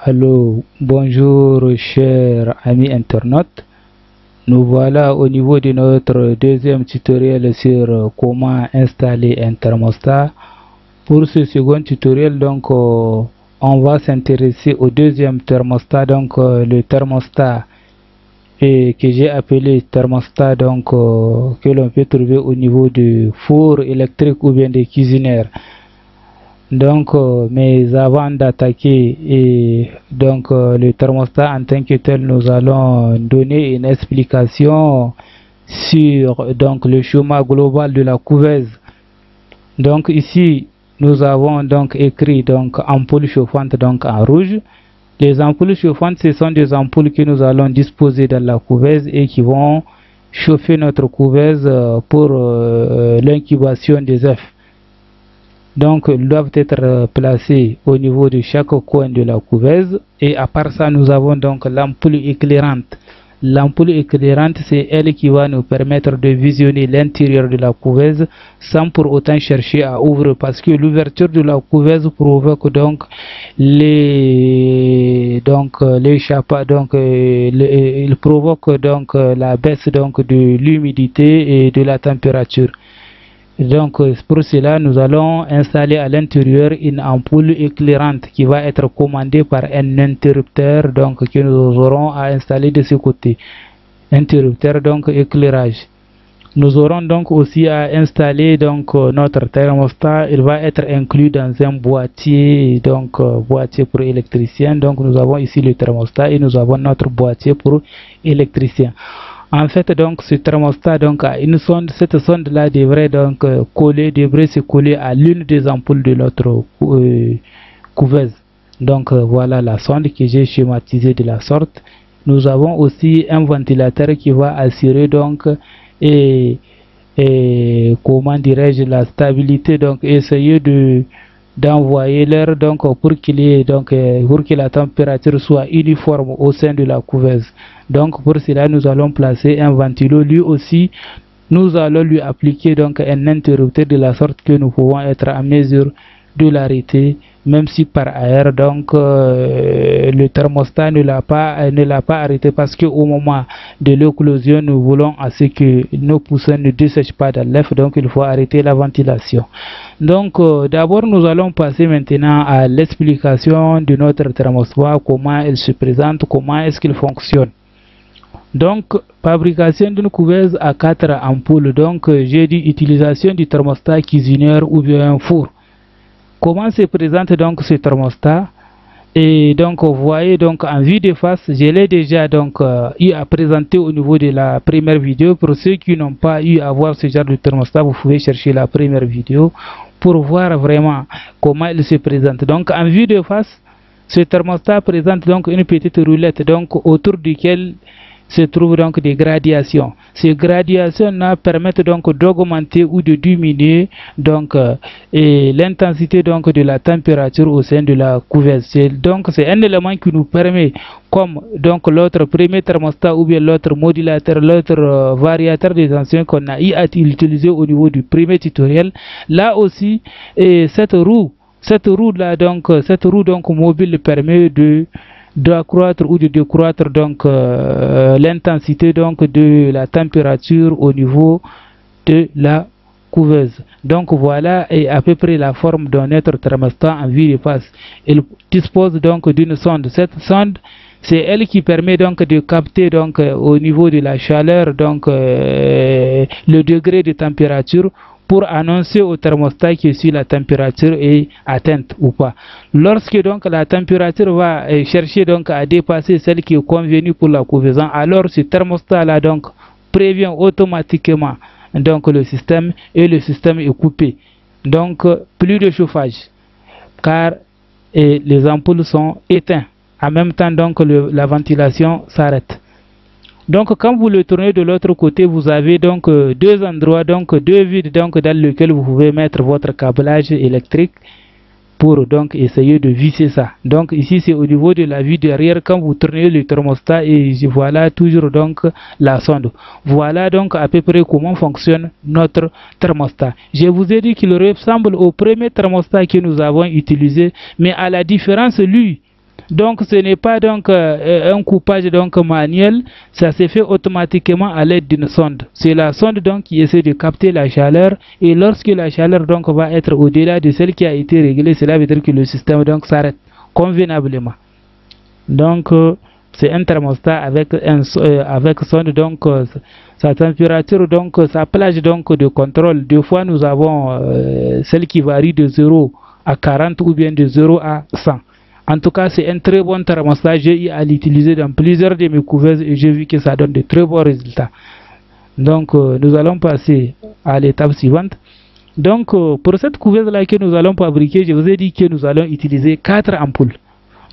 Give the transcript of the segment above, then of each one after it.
Allô, bonjour chers amis internautes. Nous voilà au niveau de notre deuxième tutoriel sur comment installer un thermostat. Pour ce second tutoriel, donc, on va s'intéresser au deuxième thermostat, donc le thermostat que j'ai appelé thermostat, donc que l'on peut trouver au niveau du four électrique ou bien des cuisinières. Donc, mais avant d'attaquer le thermostat en tant que tel, nous allons donner une explication sur donc le schéma global de la couveuse. Donc ici, nous avons donc écrit donc ampoule chauffante donc en rouge. Les ampoules chauffantes, ce sont des ampoules que nous allons disposer dans la couveuse et qui vont chauffer notre couveuse pour l'incubation des œufs. Donc, ils doivent être placés au niveau de chaque coin de la couveuse. Et à part ça, nous avons donc l'ampoule éclairante. L'ampoule éclairante, c'est elle qui va nous permettre de visionner l'intérieur de la couveuse sans pour autant chercher à ouvrir, parce que l'ouverture de la couveuse provoque donc il provoque donc la baisse donc de l'humidité et de la température. Donc pour cela, nous allons installer à l'intérieur une ampoule éclairante qui va être commandée par un interrupteur donc que nous aurons à installer de ce côté. Interrupteur donc éclairage. Nous aurons donc aussi à installer donc notre thermostat. Il va être inclus dans un boîtier, donc boîtier pour électricien. Donc nous avons ici le thermostat et nous avons notre boîtier pour électricien. En fait, donc, ce thermostat donc, a une sonde. Cette sonde-là devrait donc se coller à l'une des ampoules de notre couveuse. Donc, voilà la sonde que j'ai schématisée de la sorte. Nous avons aussi un ventilateur qui va assurer donc comment dirais-je, la stabilité, donc essayer d'envoyer l'air donc pour que la température soit uniforme au sein de la couveuse. Donc pour cela, nous allons placer un ventilo. Lui aussi, nous allons lui appliquer donc un interrupteur de la sorte que nous pouvons être en mesure de l'arrêter, même si par ailleurs donc le thermostat ne l'a pas arrêté, parce que au moment de l'éclosion, nous voulons à ce que nos poussins ne dessèchent pas dans l'œuf, donc il faut arrêter la ventilation. Donc d'abord, nous allons passer maintenant à l'explication de notre thermostat, comment il se présente, comment est-ce qu'il fonctionne. Donc, fabrication d'une couveuse à 4 ampoules. Donc, j'ai dit utilisation du thermostat cuisinière ou bien un four. Comment se présente donc ce thermostat? Et donc, vous voyez donc en vue de face, je l'ai déjà donc eu à présenter au niveau de la première vidéo. Pour ceux qui n'ont pas eu à voir ce genre de thermostat, vous pouvez chercher la première vidéo pour voir vraiment comment il se présente. Donc, en vue de face, ce thermostat présente donc une petite roulette donc autour duquel se trouvent donc des gradations. Ces gradations-là permettent donc d'augmenter ou de diminuer donc l'intensité donc de la température au sein de la couveuse. Donc c'est un élément qui nous permet, comme donc l'autre premier thermostat ou bien l'autre modulateur, l'autre variateur des tensions qu'on a utilisé au niveau du premier tutoriel. Là aussi, cette roue donc mobile permet d'accroître ou de décroître donc l'intensité donc de la température au niveau de la couveuse. Donc voilà à peu près la forme de notre thermostat en vue de face. Il dispose donc d'une sonde. Cette sonde, c'est elle qui permet donc de capter donc au niveau de la chaleur donc le degré de température, pour annoncer au thermostat que si la température est atteinte ou pas. Lorsque donc la température va chercher donc à dépasser celle qui est convenue pour la couveuse, alors ce thermostat là donc prévient automatiquement donc le système, et le système est coupé. Donc plus de chauffage, car les ampoules sont éteintes. En même temps donc la ventilation s'arrête. Donc quand vous le tournez de l'autre côté, vous avez donc deux endroits, donc deux vides donc dans lesquels vous pouvez mettre votre câblage électrique pour donc essayer de visser ça. Donc ici c'est au niveau de la vue derrière quand vous tournez le thermostat, et voilà toujours donc la sonde. Voilà donc à peu près comment fonctionne notre thermostat. Je vous ai dit qu'il ressemble au premier thermostat que nous avons utilisé, mais à la différence, lui Donc ce n'est pas donc un coupage donc manuel, ça se fait automatiquement à l'aide d'une sonde. C'est la sonde donc qui essaie de capter la chaleur, et lorsque la chaleur donc va être au-delà de celle qui a été réglée, cela veut dire que le système donc s'arrête convenablement. Donc c'est un thermostat avec sonde, donc sa température, donc sa plage donc de contrôle. Deux fois nous avons celle qui varie de 0 à 40 ou bien de 0 à 100. En tout cas, c'est un très bon thermostat. J'ai eu à l'utiliser dans plusieurs de mes couveuses et j'ai vu que ça donne de très bons résultats. Donc, nous allons passer à l'étape suivante. Donc, pour cette couveuse-là que nous allons fabriquer, je vous ai dit que nous allons utiliser 4 ampoules.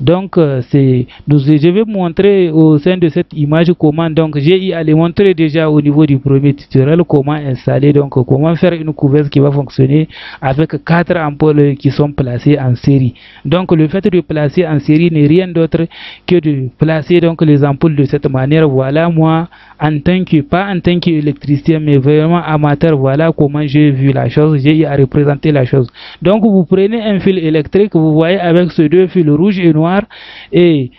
Donc, je vais montrer au sein de cette image comment, donc j'ai eu à les montrer déjà au niveau du premier tutoriel, comment installer, donc comment faire une couveuse qui va fonctionner avec 4 ampoules qui sont placées en série. Donc, le fait de placer en série n'est rien d'autre que de placer donc les ampoules de cette manière. Voilà, moi, pas en tant qu'électricien, mais vraiment amateur, voilà comment j'ai vu la chose, j'ai eu à représenter la chose. Donc, vous prenez un fil électrique, vous voyez avec ces deux fils rouge et noir, et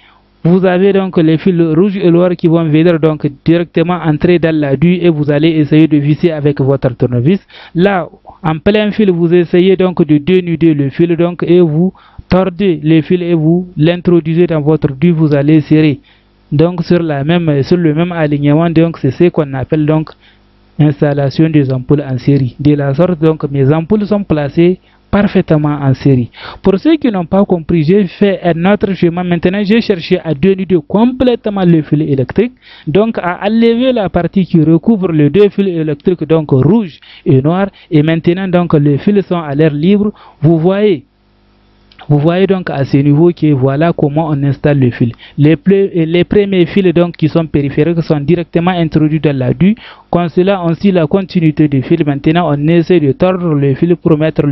vous avez donc les fils rouges et noirs qui vont venir donc directement entrer dans la due, et vous allez essayer de visser avec votre tournevis. Là, en plein fil, vous essayez donc de dénuder le fil, donc, et vous tordez le fil et vous l'introduisez dans votre due, vous allez serrer donc sur le même alignement. Donc c'est ce qu'on appelle donc installation des ampoules en série. De la sorte, donc mes ampoules sont placées parfaitement en série. Pour ceux qui n'ont pas compris, j'ai fait un autre schéma. Maintenant, j'ai cherché à dénuder complètement le fil électrique, donc à enlever la partie qui recouvre les deux fils électriques, donc rouge et noir, et maintenant donc les fils sont à l'air libre. Vous voyez donc à ce niveau que voilà comment on installe le fil. Les premiers fils donc qui sont périphériques sont directement introduits dans la due. Quand cela, on suit la continuité du fil. Maintenant, on essaie de tordre le fil pour mettre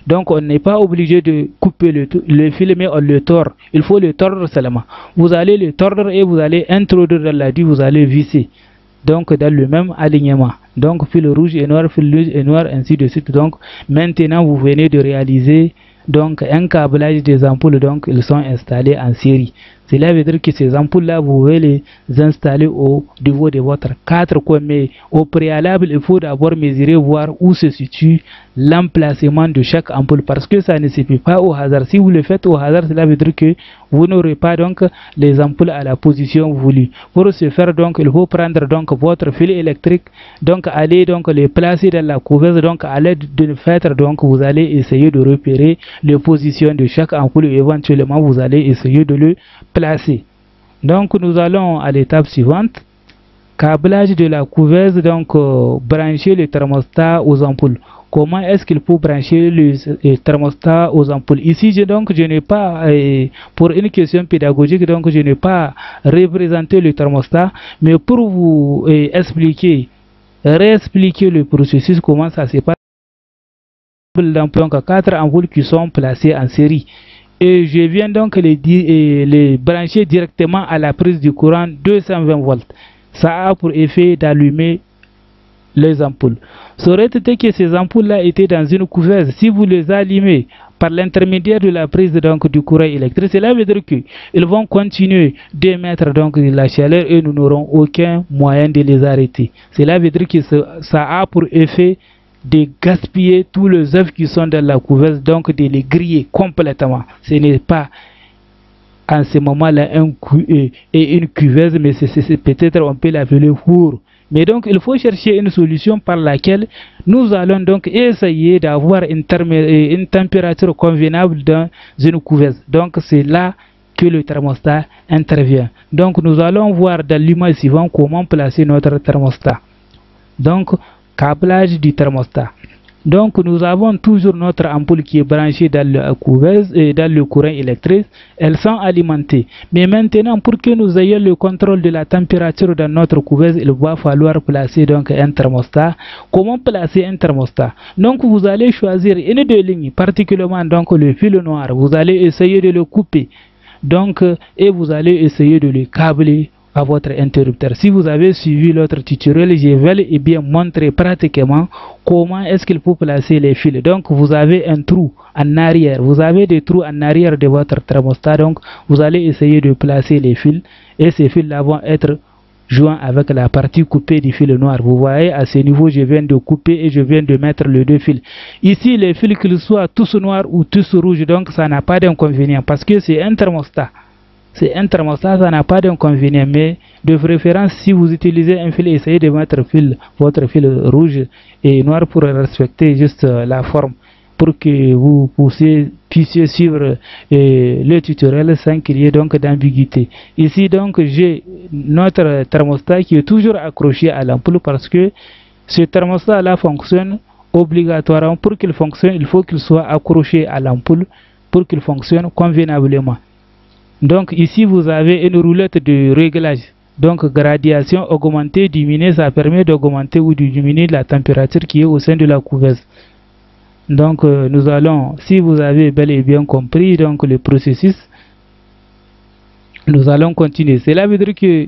donc on n'est pas obligé de couper le fil, mais on le tord. Il faut le tordre seulement. Vous allez le tordre et vous allez introduire dans la due, vous allez visser. Donc dans le même alignement. Donc fil rouge et noir, ainsi de suite. Donc maintenant, vous venez de réaliser donc un câblage des ampoules, donc ils sont installés en série. Cela veut dire que ces ampoules-là, vous pouvez les installer au niveau de votre 4 coins. Mais au préalable, il faut d'abord mesurer, voir où se situe l'emplacement de chaque ampoule, parce que ça ne se fait pas au hasard. Si vous le faites au hasard, cela veut dire que vous n'aurez pas donc les ampoules à la position voulue. Pour ce faire, donc il faut prendre donc votre fil électrique, donc aller donc les placer dans la couveuse, donc à l'aide d'une feutre. Donc vous allez essayer de repérer les positions de chaque ampoule et éventuellement vous allez essayer de le placer. Donc nous allons à l'étape suivante. Câblage de la couveuse, donc brancher le thermostat aux ampoules. Comment est-ce qu'il faut brancher le thermostat aux ampoules? Ici, je n'ai pas, pour une question pédagogique, donc je n'ai pas représenté le thermostat, mais pour vous réexpliquer le processus, comment ça se passe. Donc 4 ampoules qui sont placées en série. Et je viens donc les brancher directement à la prise du courant 220 volts. Ça a pour effet d'allumer les ampoules. Ça aurait été que ces ampoules-là étaient dans une couveuse. Si vous les allumez par l'intermédiaire de la prise donc du courant électrique, cela veut dire qu'ils vont continuer d'émettre donc la chaleur et nous n'aurons aucun moyen de les arrêter. Cela veut dire que ça a pour effet de gaspiller tous les œufs qui sont dans la couveuse, donc de les griller complètement. Ce n'est pas en ce moment-là une cuveuse, mais c'est peut-être on peut l'appeler four. Mais donc il faut chercher une solution par laquelle nous allons donc essayer d'avoir une température convenable dans une couveuse. Donc c'est là que le thermostat intervient. Donc nous allons voir dans l'image suivante comment placer notre thermostat. Donc câblage du thermostat. Donc nous avons toujours notre ampoule qui est branchée dans la couveuse et dans le courant électrique. Elles sont alimentées. Mais maintenant, pour que nous ayons le contrôle de la température dans notre couveuse, il va falloir placer donc un thermostat. Comment placer un thermostat? Donc vous allez choisir une des lignes, particulièrement donc le fil noir. Vous allez essayer de le couper. Donc et vous allez essayer de le câbler à votre interrupteur. Si vous avez suivi l'autre tutoriel, je vais et bien montrer pratiquement comment est-ce qu'il faut placer les fils. Donc vous avez un trou en arrière, vous avez des trous en arrière de votre thermostat, donc vous allez essayer de placer les fils et ces fils là vont être joints avec la partie coupée du fil noir. Vous voyez, à ce niveau je viens de couper et je viens de mettre les deux fils. Ici les fils qu'ils soient tous noirs ou tous rouges, donc ça n'a pas d'inconvénient parce que c'est un thermostat. C'est un thermostat, ça n'a pas d'inconvénient, mais de préférence, si vous utilisez un fil, essayez de mettre votre fil rouge et noir pour respecter juste la forme, pour que vous puissiez suivre le tutoriel sans qu'il y ait donc d'ambiguïté. Ici donc j'ai notre thermostat qui est toujours accroché à l'ampoule parce que ce thermostat là fonctionne obligatoirement. Pour qu'il fonctionne, il faut qu'il soit accroché à l'ampoule pour qu'il fonctionne convenablement. Donc ici vous avez une roulette de réglage, donc gradation, augmenter, diminuer, ça permet d'augmenter ou de diminuer la température qui est au sein de la couveuse. Donc nous allons, si vous avez bel et bien compris donc le processus, nous allons continuer. Cela veut dire que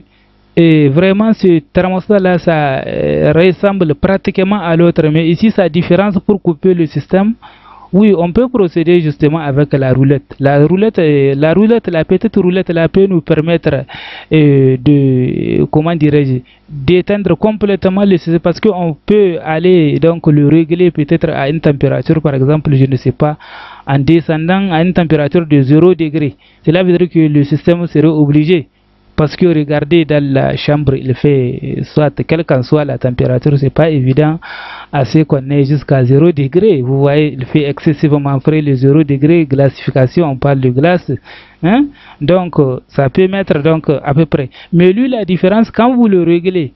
vraiment ce thermostat là ça ressemble pratiquement à l'autre, mais ici sa différence pour couper le système. Oui, on peut procéder justement avec la roulette. La petite roulette là peut nous permettre comment dirais-je, d'éteindre complètement le système parce qu'on peut aller donc le régler peut-être à une température, par exemple, je ne sais pas, en descendant à une température de 0 degré. Cela veut dire que le système serait obligé. Parce que regardez dans la chambre, il fait soit quelle qu'en soit la température, c'est pas évident à ce qu'on ait jusqu'à 0 degré. Vous voyez, il fait excessivement frais le 0 degré, glacification, on parle de glace. Hein? Donc, ça peut mettre donc à peu près. Mais lui, la différence, quand vous le réglez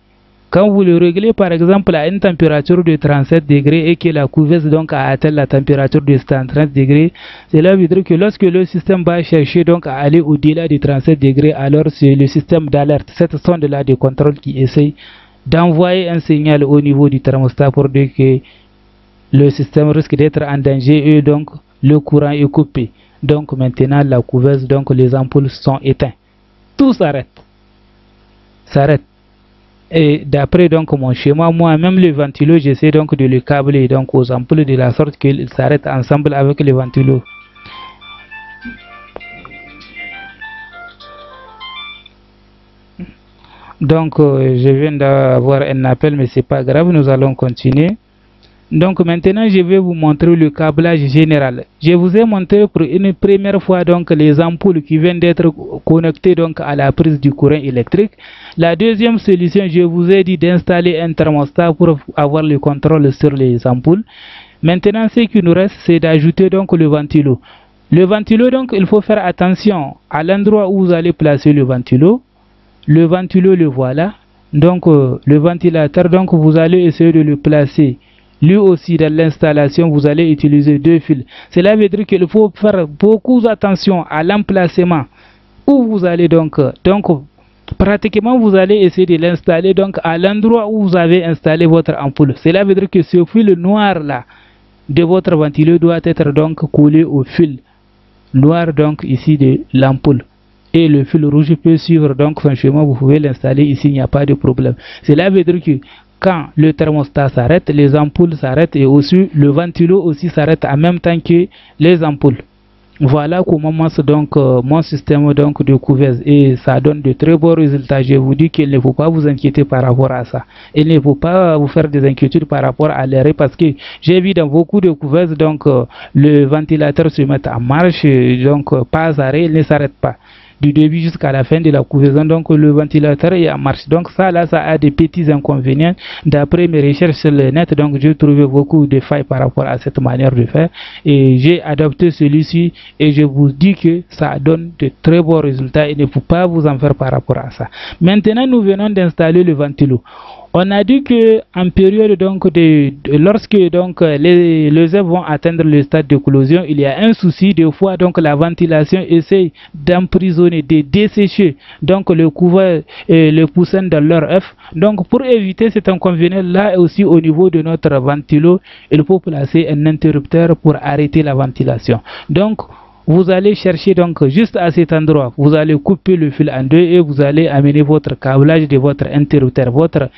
par exemple à une température de 37 degrés et que la couveuse donc a atteint la température de 130 degrés, cela veut dire que lorsque le système va chercher donc à aller au-delà de 37 degrés, alors c'est le système d'alerte, cette sonde là de contrôle qui essaye d'envoyer un signal au niveau du thermostat pour dire que le système risque d'être en danger et donc le courant est coupé. Donc maintenant la couveuse, donc les ampoules sont éteintes. Tout s'arrête. Et d'après donc mon schéma, moi-même le ventilo, j'essaie donc de le câbler donc aux ampoules de la sorte qu'ils s'arrêtent ensemble avec le ventilo. Donc je viens d'avoir un appel, mais c'est pas grave, nous allons continuer. Donc maintenant je vais vous montrer le câblage général. Je vous ai montré pour une première fois donc les ampoules qui viennent d'être connectées donc à la prise du courant électrique. La deuxième solution, je vous ai dit d'installer un thermostat pour avoir le contrôle sur les ampoules. Maintenant ce qui nous reste, c'est d'ajouter donc le ventilo. Le ventilo, donc il faut faire attention à l'endroit où vous allez placer le ventilo. Le ventilo, le voilà. Donc le ventilateur, donc vous allez essayer de le placer. Lui aussi, dans l'installation, vous allez utiliser deux fils. Cela veut dire qu'il faut faire beaucoup attention à l'emplacement où vous allez donc pratiquement vous allez essayer de l'installer donc à l'endroit où vous avez installé votre ampoule. Cela veut dire que ce fil noir là de votre ventilo doit être donc collé au fil noir donc ici de l'ampoule. Et le fil rouge peut suivre donc son chemin, vous pouvez l'installer ici, il n'y a pas de problème. Cela veut dire que quand le thermostat s'arrête, les ampoules s'arrêtent et aussi le ventilo aussi s'arrête en même temps que les ampoules. Voilà comment commence donc mon système donc de couveuse et ça donne de très bons résultats. Je vous dis qu'il ne faut pas vous inquiéter par rapport à ça. Il ne faut pas vous faire des inquiétudes par rapport à l'arrêt parce que j'ai vu dans beaucoup de couveuses donc le ventilateur se met en marche, donc pas arrêt, il ne s'arrête pas. Du début jusqu'à la fin de la couvaison, donc le ventilateur est en marche. Donc ça là, ça a des petits inconvénients. D'après mes recherches sur le net, donc j'ai trouvé beaucoup de failles par rapport à cette manière de faire. Et j'ai adopté celui-ci et je vous dis que ça donne de très bons résultats. Il ne faut pas vous en faire par rapport à ça. Maintenant, nous venons d'installer le ventilo. On a dit que en période donc lorsque donc les œufs vont atteindre le stade d'éclosion, il y a un souci. Des fois donc la ventilation essaye d'emprisonner, de dessécher donc le couvert et le poussin dans leur œuf. Donc pour éviter cet inconvénient là aussi au niveau de notre ventilo, il faut placer un interrupteur pour arrêter la ventilation. Donc vous allez chercher donc juste à cet endroit, vous allez couper le fil en deux et vous allez amener votre câblage de votre interrupteur. Votre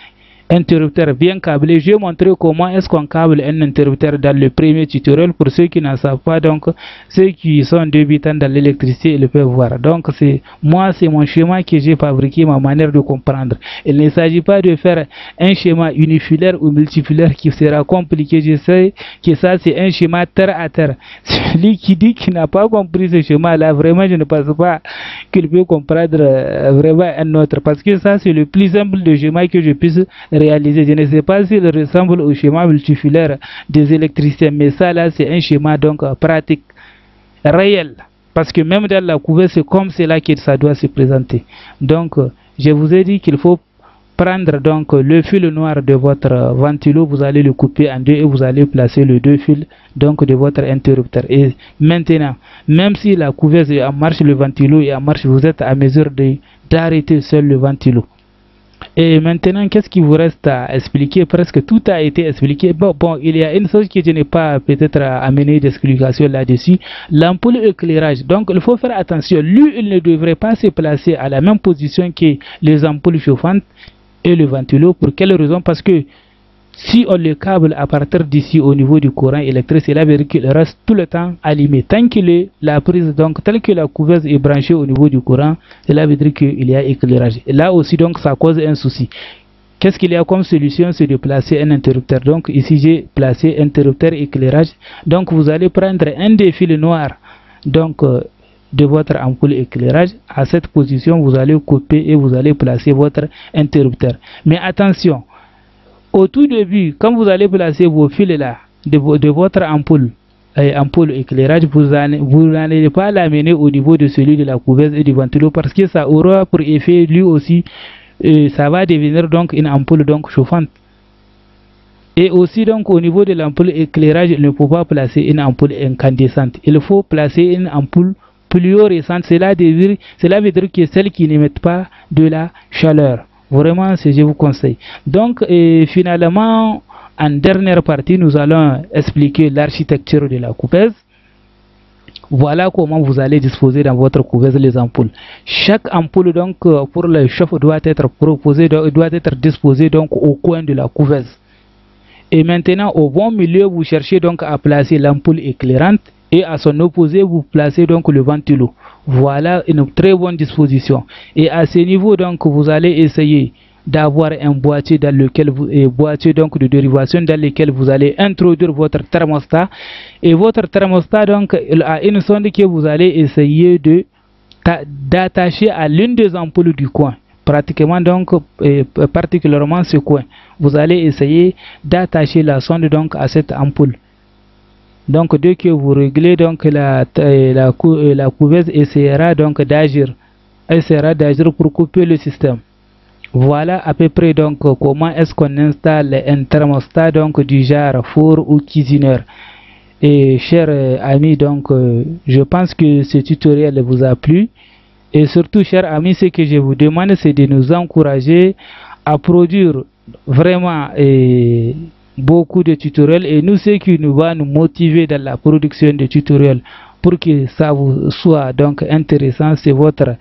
interrupteur bien câblé. Je vais montrer comment est-ce qu'on câble un interrupteur dans le premier tutoriel. Pour ceux qui n'en savent pas, donc ceux qui sont débutants dans l'électricité, ils peuvent voir. Donc c'est mon schéma que j'ai fabriqué, ma manière de comprendre. Il ne s'agit pas de faire un schéma unifilaire ou multifilaire qui sera compliqué. Je sais que ça c'est un schéma terre à terre. Celui qui dit qu'il n'a pas compris ce schéma là, vraiment je ne pense pas qu'il peut comprendre vraiment un autre, parce que ça c'est le plus simple de schéma que je puisse réaliser. Je ne sais pas s'il ressemble au schéma multifilaire des électriciens, mais ça là c'est un schéma donc pratique, réel, parce que même dans la couverture c'est comme cela que ça doit se présenter. Donc je vous ai dit qu'il faut prendre donc le fil noir de votre ventilo, vous allez le couper en deux et vous allez placer les deux fils donc de votre interrupteur. Et maintenant, même si la couverture est en marche, le ventilo est en marche, vous êtes à mesure d'arrêter seul le ventilo. Et maintenant, qu'est-ce qui vous reste à expliquer? Presque tout a été expliqué. Bon, il y a une chose que je n'ai pas peut-être amené d'explication là-dessus, l'ampoule éclairage. Donc, il faut faire attention. Lui, il ne devrait pas se placer à la même position que les ampoules chauffantes et le ventilo. Pour quelle raison? Parce que si on le câble à partir d'ici au niveau du courant électrique, cela veut dire qu'il reste tout le temps allumé. Tant que la prise, donc telle que la couverture est branchée au niveau du courant, cela veut dire qu'il y a éclairage. Et là aussi, donc, ça cause un souci. Qu'est-ce qu'il y a comme solution? C'est de placer un interrupteur. Donc ici, j'ai placé interrupteur éclairage. Donc vous allez prendre un des fils noirs donc, de votre ampoule éclairage. À cette position, vous allez couper et vous allez placer votre interrupteur. Mais attention, au tout début, quand vous allez placer vos fils là de votre ampoule éclairage, vous n'allez pas l'amener au niveau de celui de la couverture et du ventilo, parce que ça aura pour effet lui aussi, ça va devenir donc une ampoule donc chauffante. Et aussi donc au niveau de l'ampoule éclairage, il ne faut pas placer une ampoule incandescente. Il faut placer une ampoule fluorescente. Cela veut dire que celle qui n'émet pas de la chaleur. Vraiment, je vous conseille. Donc, finalement, en dernière partie, nous allons expliquer l'architecture de la couveuse. Voilà comment vous allez disposer dans votre couveuse les ampoules. Chaque ampoule, donc, pour le chauffe doit être disposée donc au coin de la couveuse. Et maintenant, au bon milieu, vous cherchez donc à placer l'ampoule éclairante. Et à son opposé, vous placez donc le ventilo. Voilà une très bonne disposition. Et à ce niveau, donc, vous allez essayer d'avoir un boîtier dans lequel boîtier donc de dérivation dans lequel vous allez introduire votre thermostat. Et votre thermostat donc a une sonde que vous allez essayer d'attacher à l'une des ampoules du coin. Pratiquement donc, particulièrement ce coin. Vous allez essayer d'attacher la sonde donc à cette ampoule. Donc dès que vous réglez donc la couveuse essaiera donc d'agir pour couper le système. Voilà à peu près donc comment est-ce qu'on installe un thermostat donc du genre four ou cuisineur. Et chers amis, donc je pense que ce tutoriel vous a plu. Et surtout, chers amis, ce que je vous demande, c'est de nous encourager à produire vraiment beaucoup de tutoriels, et nous, ce qui nous va nous motiver dans la production de tutoriels pour que ça vous soit donc intéressant, c'est votre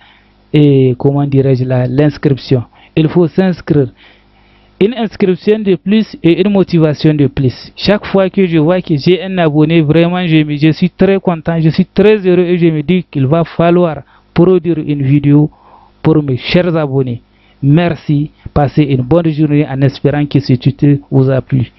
comment dirais-je l'inscription. Il faut s'inscrire. Une inscription de plus et une motivation de plus. Chaque fois que je vois que j'ai un abonné, vraiment je suis très content, je suis très heureux, et je me dis qu'il va falloir produire une vidéo pour mes chers abonnés. Merci, passez une bonne journée en espérant que ce tuto vous a plu.